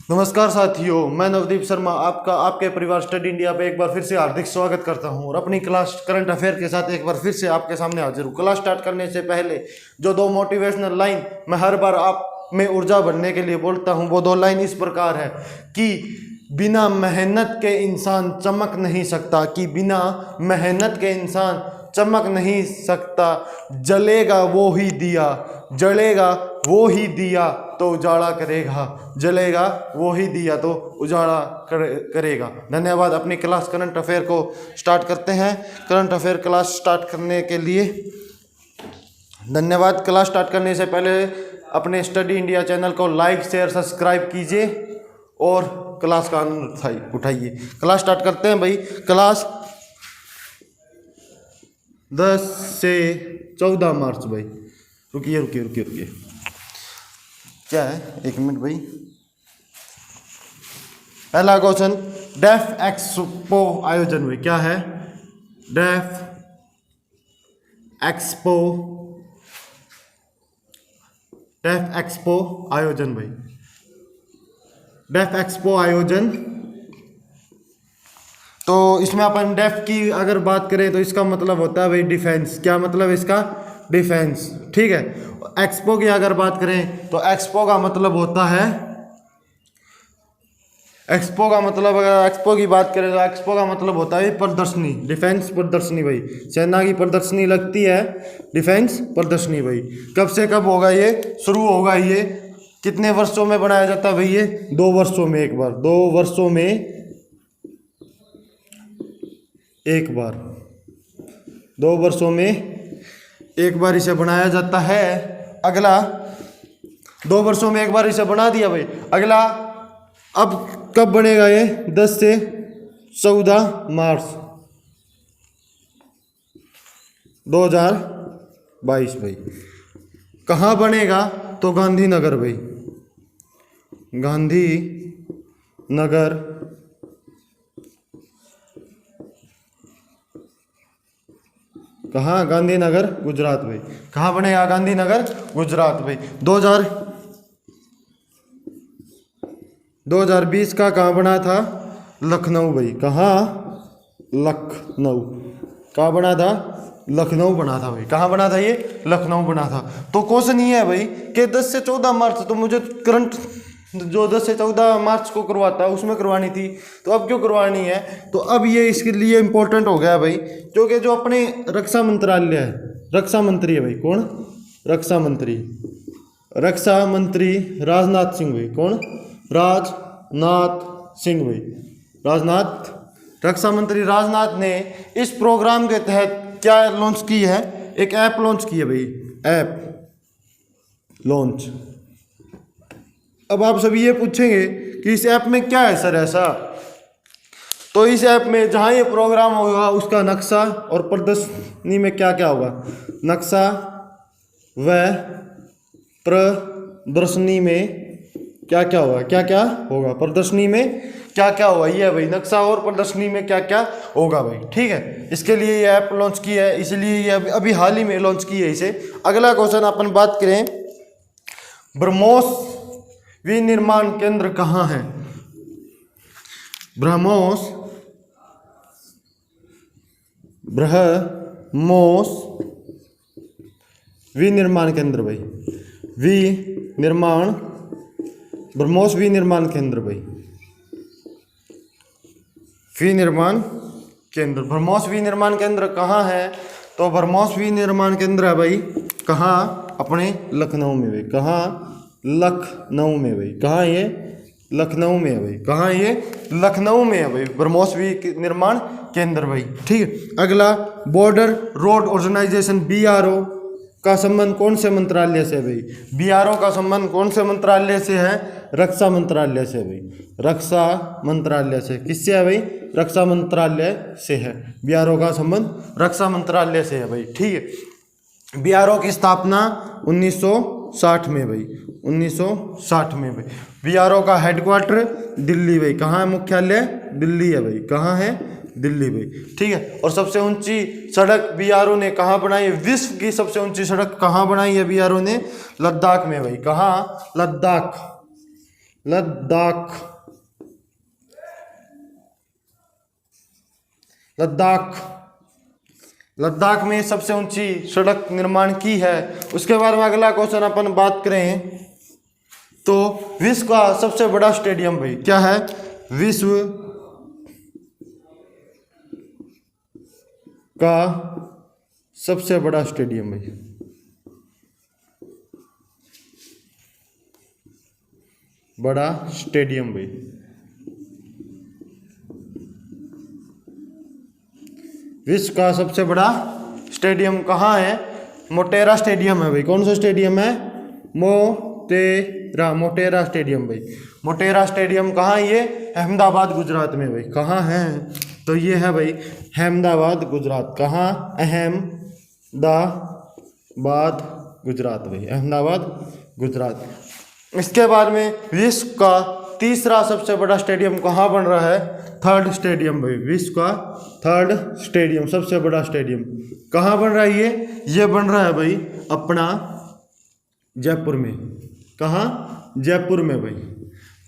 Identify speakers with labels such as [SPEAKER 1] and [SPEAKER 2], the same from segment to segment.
[SPEAKER 1] नमस्कार साथियों, मैं नवदीप शर्मा आपका आपके परिवार स्टडी इंडिया पे एक बार फिर से हार्दिक स्वागत करता हूं और अपनी क्लास करंट अफेयर के साथ एक बार फिर से आपके सामने हाजिर हूं। क्लास स्टार्ट करने से पहले जो दो मोटिवेशनल लाइन मैं हर बार आप में ऊर्जा भरने के लिए बोलता हूं, वो दो लाइन इस प्रकार है कि बिना मेहनत के इंसान चमक नहीं सकता, कि बिना मेहनत के इंसान चमक नहीं सकता। जलेगा वो ही दिया, जलेगा वो ही दिया तो उजाला करेगा, जलेगा वो ही दिया तो उजाला करेगा। धन्यवाद। अपनी क्लास करंट अफेयर को स्टार्ट करते हैं। करंट अफेयर क्लास स्टार्ट करने के लिए धन्यवाद। क्लास स्टार्ट करने से पहले अपने स्टडी इंडिया चैनल को लाइक शेयर सब्सक्राइब कीजिए और क्लास का आनंद उठाइए। क्लास स्टार्ट करते हैं भाई। क्लास 10 से 14 मार्च भाई। रुकिए क्या है, एक मिनट भाई। पहला क्वेश्चन, डेफ एक्सपो आयोजन हुए। क्या है? डेफ एक्सपो आयोजन भाई। डेफ एक्सपो आयोजन, तो इसमें अपन डेफ की अगर बात करें तो इसका मतलब होता है भाई डिफेंस। क्या मतलब इसका? डिफेंस। ठीक है। एक्सपो की अगर बात करें तो एक्सपो का मतलब होता है, एक्सपो का मतलब अगर एक्सपो की बात करें तो एक्सपो का मतलब होता है प्रदर्शनी, डिफेंस प्रदर्शनी भाई। सेना की प्रदर्शनी लगती है, डिफेंस प्रदर्शनी भाई। कब से कब होगा ये? शुरू होगा ये कितने वर्षों में बनाया जाता है भाई? ये 2 वर्षों में एक बार, 2 वर्षों में एक बार, 2 वर्षों में एक बार इसे बनाया जाता है। अगला 2 वर्षों में एक बार इसे बना दिया भाई। अगला अब कब बनेगा ये? 10 से 14 मार्च 2022 भाई। कहाँ बनेगा? तो गांधीनगर भाई, गांधीनगर कहाँ? गांधीनगर गुजरात भाई। कहाँ बनेगा? गांधीनगर गुजरात भाई। 2020 का कहाँ बना था? लखनऊ भाई। कहाँ? लखनऊ। कहाँ बना था? लखनऊ बना था भाई। कहाँ बना था ये? लखनऊ बना था। तो क्वेश्चन ये है भाई कि 10 से 14 मार्च, तो मुझे करंट जो 10 से 14 मार्च को करवाता है उसमें करवानी थी, तो अब क्यों करवानी है? तो अब ये इसके लिए इम्पोर्टेंट हो गया भाई, क्योंकि जो अपने रक्षा मंत्रालय है, रक्षा मंत्री है भाई। कौन? रक्षा मंत्री राजनाथ सिंह भाई। कौन? राजनाथ सिंह भाई। राजनाथ, रक्षा मंत्री राजनाथ ने इस प्रोग्राम के तहत क्या लॉन्च की है? एक ऐप लॉन्च की है भाई, ऐप लॉन्च। अब आप सभी ये पूछेंगे कि इस ऐप में क्या है सर ऐसा? तो इस ऐप में जहाँ ये प्रोग्राम होगा उसका नक्शा और प्रदर्शनी में क्या क्या होगा? नक्शा व प्रदर्शनी में क्या क्या होगा? क्या क्या होगा? प्रदर्शनी में क्या क्या होगा? ये भाई नक्शा और प्रदर्शनी में क्या क्या होगा भाई। ठीक है। इसके लिए ये ऐप लॉन्च की है, इसलिए ये अभी हाल ही में लॉन्च की है इसे। अगला क्वेश्चन अपन बात करें, ब्रह्मोस विनिर्माण केंद्र कहाँ है? ब्रह्मोस विनिर्माण केंद्र भाई। ब्रह्मोस विनिर्माण केंद्र भाई। ब्रह्मोस विनिर्माण केंद्र कहाँ है? तो ब्रह्मोस विनिर्माण केंद्र है भाई कहाँ? अपने लखनऊ में भाई। कहाँ? लखनऊ में भाई। कहाँ ये? लखनऊ में है भाई। कहाँ ये? लखनऊ में है भाई ब्रह्मोस विनिर्माण केंद्र भाई। ठीक है। अगला, बॉर्डर रोड ऑर्गेनाइजेशन BRO का संबंध कौन से मंत्रालय से भाई? BRO का संबंध कौन से मंत्रालय से है? रक्षा मंत्रालय से भाई। रक्षा मंत्रालय से। किससे है भाई? रक्षा मंत्रालय से है। BRO का संबंध रक्षा मंत्रालय से है भाई। ठीक है। BRO की स्थापना 1960 में भाई। 1960 में भाई। BRO का हेडक्वार्टर दिल्ली भाई। कहाँ है मुख्यालय? दिल्ली है भाई। कहाँ है? दिल्ली भाई। ठीक है। और सबसे ऊंची सड़क BRO ने कहाँ बनाई है? विश्व की सबसे ऊंची सड़क कहाँ बनाई है BRO ने? लद्दाख में भाई। कहाँ? लद्दाख। लद्दाख, लद्दाख, लद्दाख में सबसे ऊंची सड़क निर्माण की है। उसके बाद में अगला क्वेश्चन अपन बात करें तो विश्व का सबसे बड़ा स्टेडियम भाई क्या है? विश्व का सबसे बड़ा स्टेडियम भाई, बड़ा स्टेडियम भाई, विश्व का सबसे बड़ा स्टेडियम कहाँ है? मोटेरा स्टेडियम है भाई। कौन सा स्टेडियम है? मोटेरा स्टेडियम भाई। मोटेरा स्टेडियम कहाँ है ये? अहमदाबाद गुजरात में भाई। कहाँ है? तो ये है भाई अहमदाबाद गुजरात। कहाँ? अहमदाबाद गुजरात भाई, अहमदाबाद गुजरात। इसके बाद में विश्व का तीसरा सबसे बड़ा स्टेडियम कहाँ बन रहा है? थर्ड स्टेडियम भाई, विश्व का थर्ड स्टेडियम, सबसे बड़ा स्टेडियम कहाँ बन रहा है ये बन रहा है भाई अपना जयपुर में। कहाँ? जयपुर में भाई,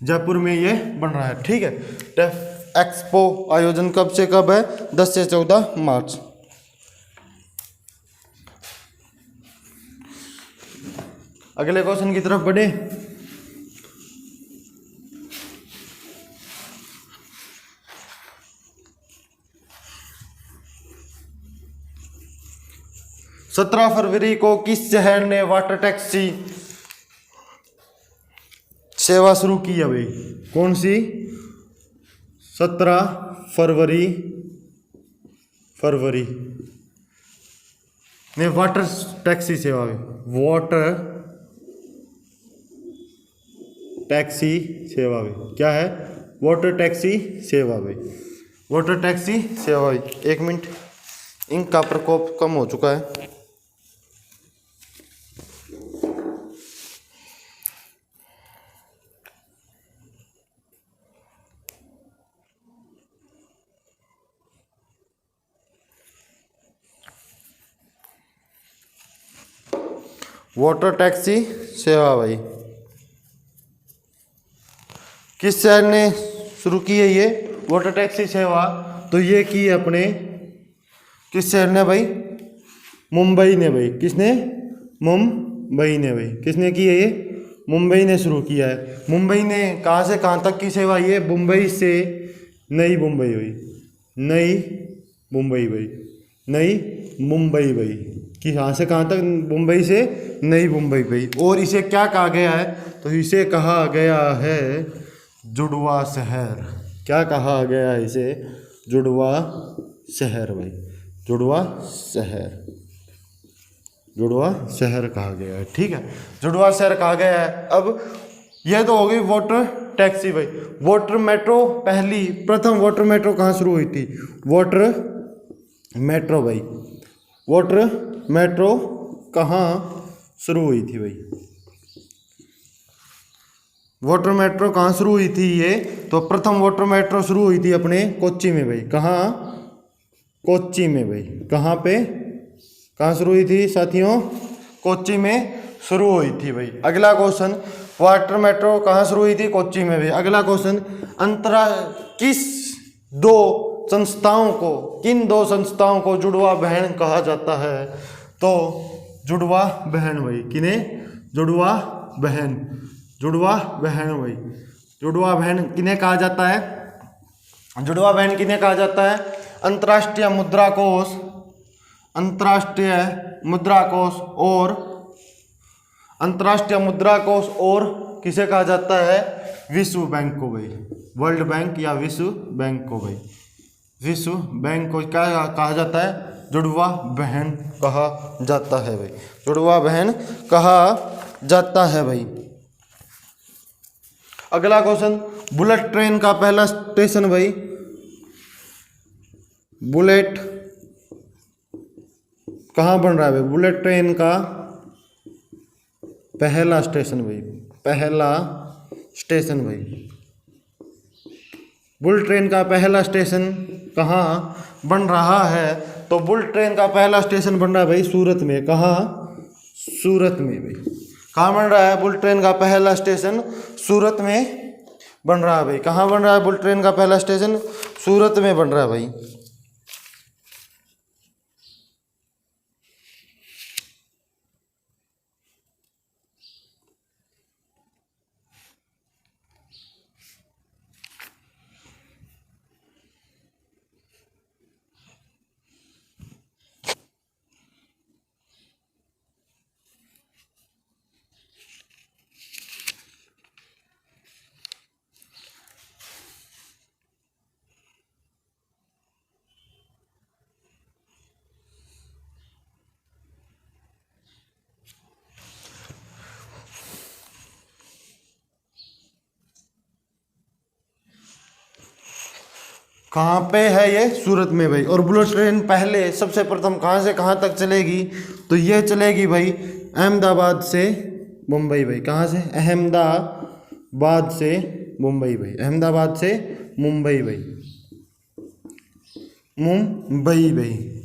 [SPEAKER 1] जयपुर में ये बन रहा है। ठीक है। टेफ एक्सपो आयोजन कब से कब है? 10 से 14 मार्च। अगले क्वेश्चन की तरफ बढ़े। सत्रह फरवरी को किस शहर ने वाटर टैक्सी सेवा शुरू की है भाई? कौन सी? 17 फरवरी ने वाटर टैक्सी सेवा, वाटर टैक्सी सेवा भाई क्या है? वाटर टैक्सी सेवा भाई, वाटर टैक्सी सेवा भाई। 1 मिनट, इंक का प्रकोप कम हो चुका है। वाटर टैक्सी सेवा भाई किस शहर ने शुरू की है ये वाटर टैक्सी सेवा? तो ये की है अपने किस शहर ने भाई? मुंबई ने भाई। किसने? मुंबई ने भाई। किसने की है ये? मुंबई ने शुरू किया है। मुंबई ने कहाँ से कहाँ तक की सेवा? ये मुंबई से नई मुंबई भाई, नई मुंबई भाई, नई मुंबई भाई कि कहाँ से कहाँ तक? मुंबई से नई मुंबई भाई। और इसे क्या कहा गया है? तो इसे कहा गया है जुड़वा शहर। क्या कहा गया है इसे? जुड़वा शहर भाई, जुड़वा शहर, जुड़वा शहर कहा गया है। ठीक है, जुड़वा शहर कहा गया है। अब यह तो हो गई वाटर टैक्सी भाई। वाटर मेट्रो, प्रथम वाटर मेट्रो कहाँ शुरू हुई थी? वाटर मेट्रो भाई, वाटर मेट्रो कहाँ शुरू हुई थी भाई? वाटर मेट्रो कहाँ शुरू हुई थी ये? तो प्रथम वाटर मेट्रो शुरू हुई थी अपने कोच्चि में भाई। कहाँ? कोच्चि में भाई। कहाँ पे? कहाँ शुरू हुई थी साथियों? कोच्चि में शुरू हुई थी भाई। अगला क्वेश्चन, वाटर मेट्रो कहाँ शुरू हुई थी? कोच्चि में भाई। अगला क्वेश्चन, किन दो संस्थाओं को जुड़वा बहन कहा जाता है? तो जुड़वा बहन भाई, किन्हें? जुड़वा बहन, जुड़वा बहन भाई। जुड़वा बहन किन्हें कहा जाता है? जुड़वा बहन किन्हें कहा जाता है? अंतर्राष्ट्रीय मुद्रा कोष, अंतर्राष्ट्रीय मुद्रा कोष और अंतर्राष्ट्रीय मुद्रा कोष और किसे कहा जाता है? विश्व बैंक को भाई, वर्ल्ड बैंक या विश्व बैंक को भाई, विश्व बैंक को क्या कहा जाता है? जुड़वा बहन कहा जाता है भाई, जुड़वा बहन कहा जाता है भाई। अगला क्वेश्चन, बुलेट ट्रेन का पहला स्टेशन भाई, बुलेट कहाँ बन रहा है भाई? बुलेट ट्रेन का पहला स्टेशन भाई, पहला स्टेशन भाई, बुलेट ट्रेन का पहला स्टेशन कहाँ बन रहा है? तो बुलेट ट्रेन का पहला स्टेशन बन रहा है भाई सूरत में। कहाँ? सूरत में भाई। कहाँ बन रहा है बुलेट ट्रेन का पहला स्टेशन? सूरत में बन रहा है भाई। कहाँ बन रहा है बुलेट ट्रेन का पहला स्टेशन? सूरत में बन रहा है भाई। कहाँ पे है ये? सूरत में भाई। और बुलेट ट्रेन पहले सबसे प्रथम कहाँ से कहाँ तक चलेगी? तो ये चलेगी भाई अहमदाबाद से मुंबई भाई। कहाँ से? अहमदाबाद से मुंबई भाई। अहमदाबाद से मुंबई भाई। मुंबई भाई।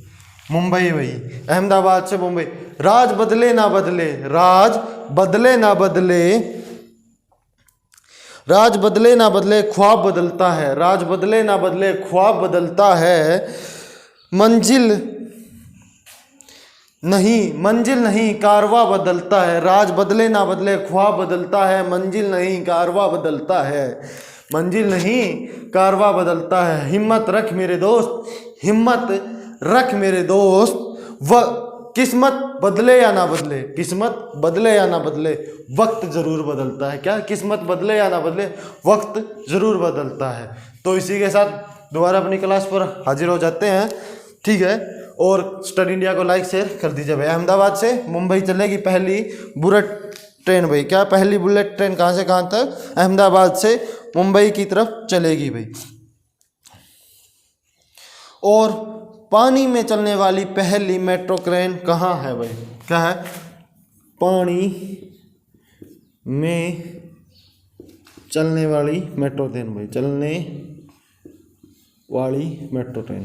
[SPEAKER 1] मुंबई भाई। अहमदाबाद से मुंबई। राज बदले ना बदले, राज बदले ना बदले, राज बदले ना बदले ख्वाब बदलता है, राज बदले ना बदले ख्वाब बदलता है, मंजिल नहीं कारवा बदलता है। राज बदले ना बदले ख्वाब बदलता है, मंजिल नहीं कारवा बदलता है, मंजिल नहीं कारवा बदलता है। हिम्मत रख मेरे दोस्त, हिम्मत रख मेरे दोस्त, किस्मत बदले या ना बदले, किस्मत बदले या ना बदले, वक्त जरूर बदलता है। क्या? किस्मत बदले या ना बदले, वक्त जरूर बदलता है। तो इसी के साथ दोबारा अपनी क्लास पर हाजिर हो जाते हैं, ठीक है। और स्टडी इंडिया को लाइक शेयर कर दीजिए भाई। अहमदाबाद से मुंबई चलेगी पहली बुलेट ट्रेन भाई। क्या? पहली बुलेट ट्रेन कहाँ से कहाँ तक? अहमदाबाद से मुंबई की तरफ चलेगी भाई। और पानी में चलने वाली पहली मेट्रो ट्रेन कहाँ है भाई? क्या है? पानी में चलने वाली मेट्रो ट्रेन भाई। चलने वाली मेट्रो ट्रेन,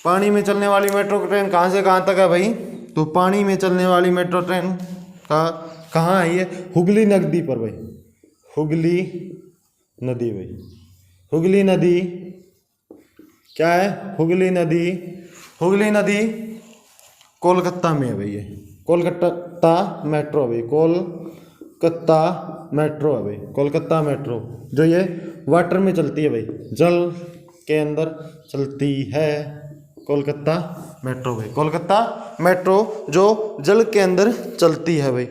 [SPEAKER 1] पानी में चलने वाली मेट्रो ट्रेन कहाँ से कहाँ तक है भाई? तो पानी में चलने वाली मेट्रो ट्रेन का कहाँ है ये? हुगली नदी पर भाई। हुगली नदी भाई। हुगली नदी क्या है? हुगली नदी। हुगली नदी कोलकाता में है भाई। ये कोलकाता मेट्रो भाई। कोलकाता मेट्रो है भाई। कोलकाता मेट्रो जो ये वाटर में चलती है भाई, जल के अंदर चलती है। कोलकाता मेट्रो भाई। कोलकाता मेट्रो जो जल के अंदर चलती है भाई।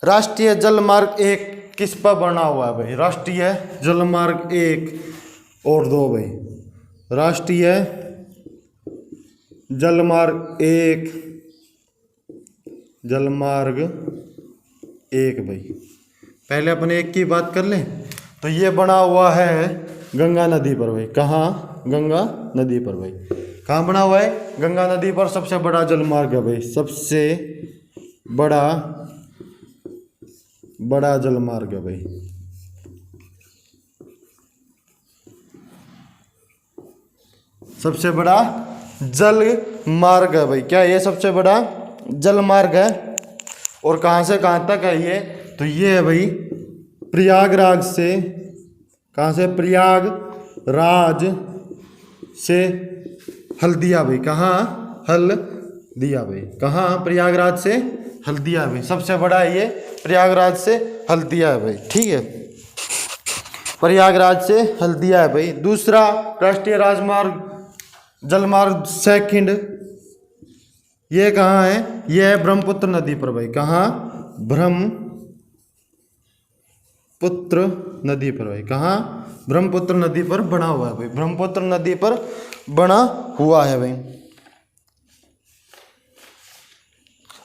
[SPEAKER 1] राष्ट्रीय जल मार्ग 1 किस पर बना हुआ है भाई? राष्ट्रीय जल मार्ग 1 और 2 भाई। राष्ट्रीय जलमार्ग 1, जलमार्ग 1 भाई। पहले अपन 1 की बात कर लें तो ये बना हुआ है गंगा नदी पर भाई। कहाँ? गंगा नदी पर भाई। कहाँ बना हुआ है? गंगा नदी पर। सबसे बड़ा जलमार्ग है भाई। सबसे बड़ा जलमार्ग है भाई। सबसे बड़ा जल मार्ग है भाई। क्या? ये सबसे बड़ा जल मार्ग है। और कहाँ से कहाँ तक है ये? तो ये है भाई प्रयागराज से। कहाँ से? प्रयागराज से हल्दिया भाई। कहाँ? हल्दिया भाई। कहाँ? प्रयागराज से हल्दिया भाई। सबसे बड़ा है ये प्रयागराज से हल्दिया है भाई, ठीक है। प्रयागराज से हल्दिया है भाई। दूसरा राष्ट्रीय राजमार्ग जलमार्ग सेकंड ये कहाँ है? ये है ब्रह्मपुत्र नदी पर भाई। कहाँ? ब्रह्मपुत्र नदी पर भाई। कहाँ? ब्रह्मपुत्र नदी पर बना हुआ है भाई। ब्रह्मपुत्र नदी पर बना हुआ है भाई।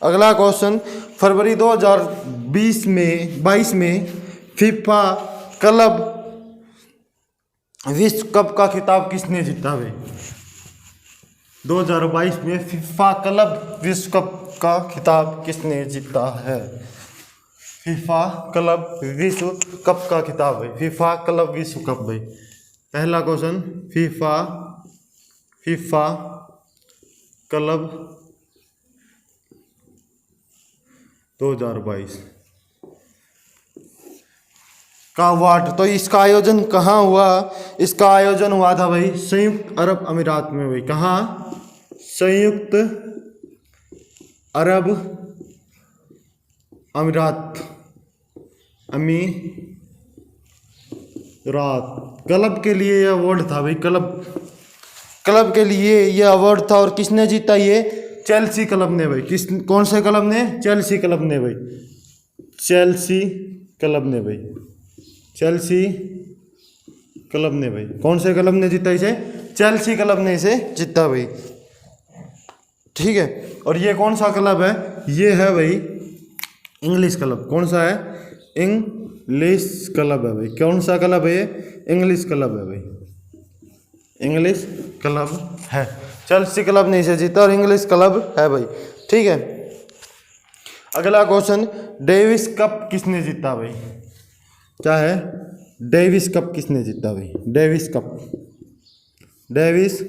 [SPEAKER 1] अगला क्वेश्चन, फरवरी 2022 में फीफा क्लब विश्व कप का खिताब किसने जीता भाई? 2022 में फीफा क्लब विश्व कप का खिताब किसने जीता है? फीफा क्लब विश्व कप का खिताब है। फीफा क्लब विश्व कप भाई। पहला क्वेश्चन, फीफा क्लब 2022 का वाट। तो इसका आयोजन कहाँ हुआ? इसका आयोजन हुआ था भाई संयुक्त अरब अमीरात में भाई। कहाँ? संयुक्त अरब अमीरात। क्लब के लिए यह अवार्ड था भाई। क्लब के लिए यह अवार्ड था। और किसने जीता ये? चेल्सी क्लब ने भाई। कौन से क्लब ने? चेल्सी क्लब ने भाई। चेल्सी क्लब ने भाई। चेल्सी क्लब ने भाई। कौन से क्लब ने जीता इसे? चेल्सी क्लब ने इसे जीता भाई। ठीक है। और ये कौन सा क्लब है? ये है भाई इंग्लिश क्लब। कौन सा है? इंग्लिश क्लब है भाई। कौन सा क्लब है ये? इंग्लिश क्लब है भाई। इंग्लिश क्लब है। चेल्सी क्लब ने इसे जीता और इंग्लिश क्लब है भाई। ठीक है। अगला क्वेश्चन, डेविस कप किसने जीता भाई? क्या है? डेविस कप किसने जीता भाई? Davis cup. डेविस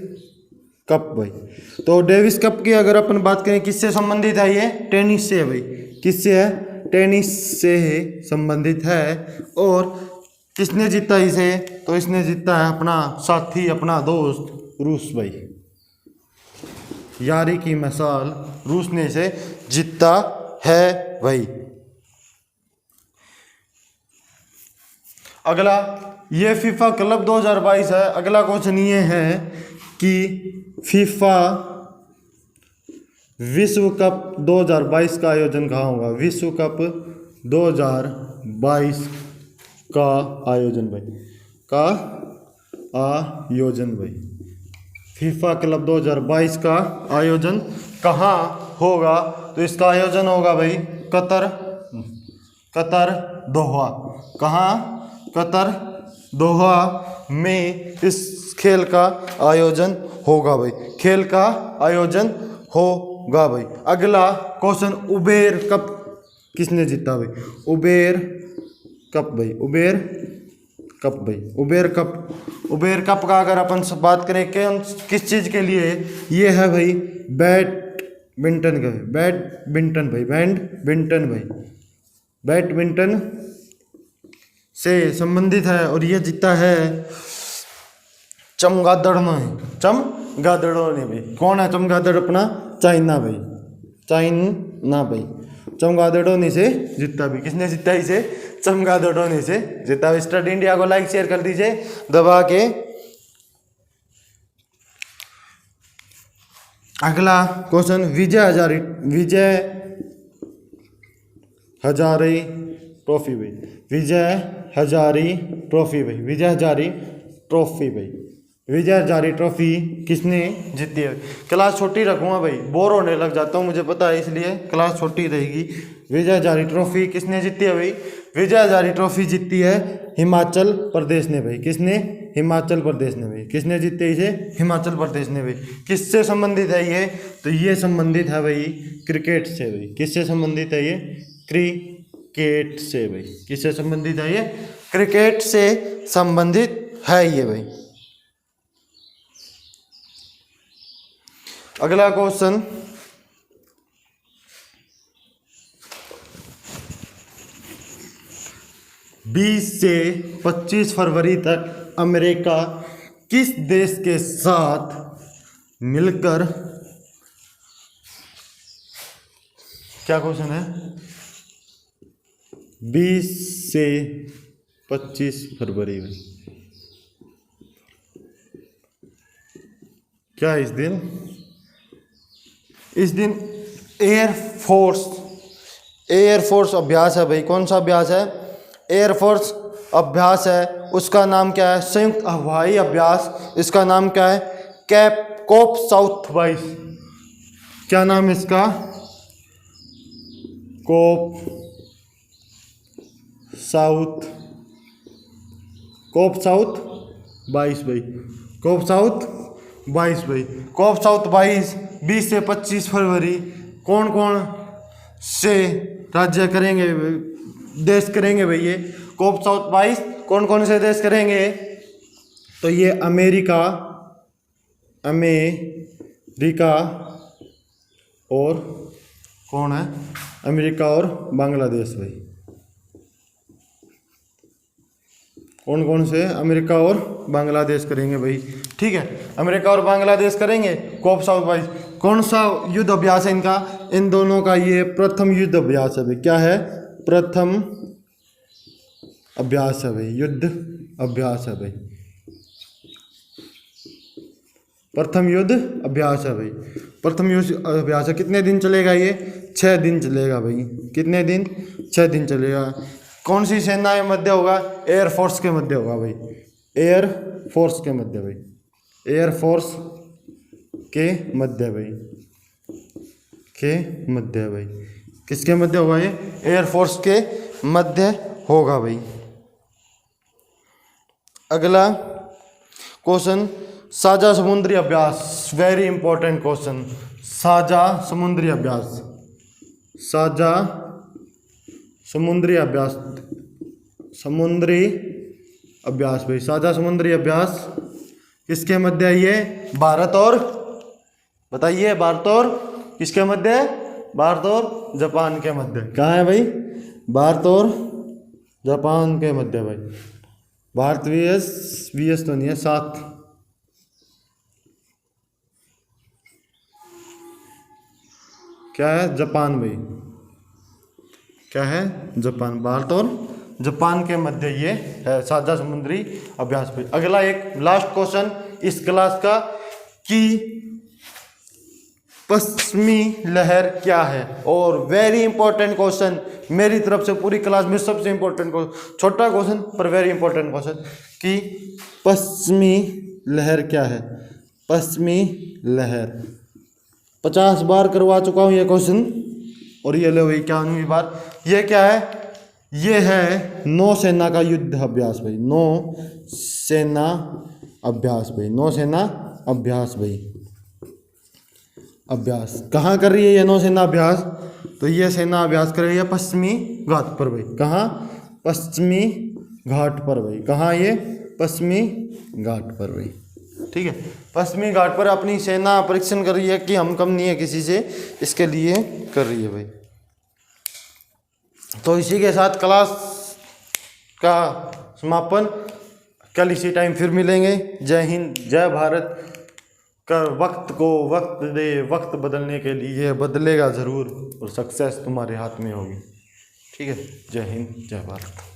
[SPEAKER 1] कप भाई। तो डेविस कप की अगर अपन बात करें किससे संबंधित है ये? टेनिस से है भाई। किससे है? टेनिस से संबंधित है। और किसने जीता इसे? तो इसने जीता है अपना साथी, अपना दोस्त रूस भाई। यारी की मिसाल, रूस ने इसे जीता है भाई। अगला, ये फीफा क्लब 2022 है। अगला क्वेश्चन ये है कि फीफा विश्व कप 2022 का आयोजन कहाँ होगा? विश्व कप 2022 का आयोजन भाई। का आयोजन भाई। फीफा क्लब 2022 का आयोजन कहाँ होगा? तो इसका आयोजन होगा भाई कतर दोहा। कहाँ? कतर दोहा में इस खेल का आयोजन होगा भाई। खेल का आयोजन होगा भाई। अगला क्वेश्चन, उबेर कप किसने जीता भाई? उबेर कप भाई। उबेर कप भाई। उबेर कप का अगर अपन बात करें किस चीज़ के लिए? ये है भाई बैडमिंटन का। बैडमिंटन भाई। बैडमिंटन भाई। बैडमिंटन से संबंधित है। और ये जीता है चमगादड़ ने भाई। कौन है चमगादड़? अपना चाइना भाई। चाइना भाई। चमगादड़ों ने इसे जीता भी। किसने जीता इसे? चमगादड़ों ने इसे जीता। स्टडी इंडिया को लाइक शेयर कर दीजिए दबा के। अगला क्वेश्चन, विजय हजारे ट्रॉफी भाई। विजय हजारे ट्रॉफी भाई। विजय हजारे ट्रॉफी भाई। विजय हजारे ट्रॉफी किसने जीती है? क्लास छोटी रखूँगा भाई, बोर होने लग जाता हूँ, मुझे पता है, इसलिए क्लास छोटी रहेगी। विजय हजारे ट्रॉफी किसने जीती है भाई? विजय हजारे ट्रॉफी जीती है हिमाचल प्रदेश ने भाई। किसने? हिमाचल प्रदेश ने भाई। किसने जीती है इसे? हिमाचल प्रदेश ने भाई। किससे संबंधित है ये? तो ये संबंधित है भाई क्रिकेट से भाई। किससे संबंधित है ये? क्रिकेट से भाई। किससे संबंधित है ये? क्रिकेट से संबंधित है ये भाई। अगला क्वेश्चन, बीस से 25 फरवरी तक अमेरिका किस देश के साथ मिलकर, क्या क्वेश्चन है? 20 से 25 फरवरी में क्या इस दिन एयरफोर्स अभ्यास है भाई। कौन सा अभ्यास है? एयरफोर्स अभ्यास है। उसका नाम क्या है? संयुक्त हवाई अभ्यास। इसका नाम क्या है? कोप साउथ 22। क्या नाम है इसका? कोप साउथ 22 भाई। कोप साउथ 22 भाई। कोप साउथ 22 20 से 25 फरवरी कौन कौन से राज्य करेंगे, देश करेंगे भाई ये कोप साउथ 22? कौन कौन से देश करेंगे? तो ये अमेरिका और कौन है? अमेरिका और बांग्लादेश भाई। कौन कौन से? अमेरिका और बांग्लादेश करेंगे भाई। ठीक है, अमेरिका और बांग्लादेश करेंगे। कोऑप्स ऑफ भाई कौन सा युद्ध अभ्यास है इनका? इन दोनों का ये प्रथम युद्ध अभ्यास है भाई। क्या है? प्रथम अभ्यास है भाई, युद्ध अभ्यास है भाई, प्रथम युद्ध अभ्यास है भाई, प्रथम युद्ध अभ्यास है। कितने दिन चलेगा ये? 6 दिन चलेगा भाई। कितने दिन? 6 दिन चलेगा। कौन सी सेना के मध्य होगा? एयरफोर्स के मध्य होगा भाई, एयरफोर्स के मध्य भाई, एयरफोर्स के मध्य भाई, के मध्य भाई। किसके मध्य होगा ये? एयरफोर्स के मध्य होगा भाई। अगला क्वेश्चन, साझा समुद्री अभ्यास, वेरी इंपॉर्टेंट क्वेश्चन। साझा समुद्री अभ्यास, साझा समुद्री अभ्यास, समुद्री अभ्यास भाई, साझा समुद्री अभ्यास किसके मध्य है ये? भारत और, बताइए, भारत और किसके मध्य है? भारत और जापान के मध्य। कहाँ है भाई? भारत और जापान के मध्य भाई। भारत वीएस तो नहीं है, साथ। क्या है? जापान भाई। क्या है? जापान। भारत और जापान के मध्य ये है साझा समुद्री अभ्यास भाई। अगला एक लास्ट क्वेश्चन इस क्लास का, कि पश्चिमी लहर क्या है? और वेरी इंपॉर्टेंट क्वेश्चन मेरी तरफ से, पूरी क्लास में सबसे इंपॉर्टेंट क्वेश्चन, छोटा क्वेश्चन पर वेरी इंपॉर्टेंट क्वेश्चन, कि पश्चिमी लहर क्या है? पश्चिमी लहर 50 बार करवा चुका हूँ ये क्वेश्चन, और ये लो भाई 51वीं बार। ये क्या है? ये है नौसेना का युद्ध अभ्यास भाई, नौसेना अभ्यास भाई, नौसेना अभ्यास भाई, अभ्यास। कहाँ कर रही है ये नौसेना अभ्यास? तो ये सेना अभ्यास कर रही है पश्चिमी घाट पर भाई। कहाँ? पश्चिमी घाट पर भाई। कहाँ ये? पश्चिमी घाट पर भाई। ठीक है, पश्चिमी घाट पर अपनी सेना परीक्षण कर रही है कि हम कम नहीं है किसी से, इसके लिए कर रही है भाई। तो इसी के साथ क्लास का समापन। कल इसी टाइम फिर मिलेंगे। जय हिंद, जय भारत। कर वक्त को वक्त दे, वक्त बदलने के लिए बदलेगा ज़रूर, और सक्सेस तुम्हारे हाथ में होगी। ठीक है, जय हिंद, जय भारत।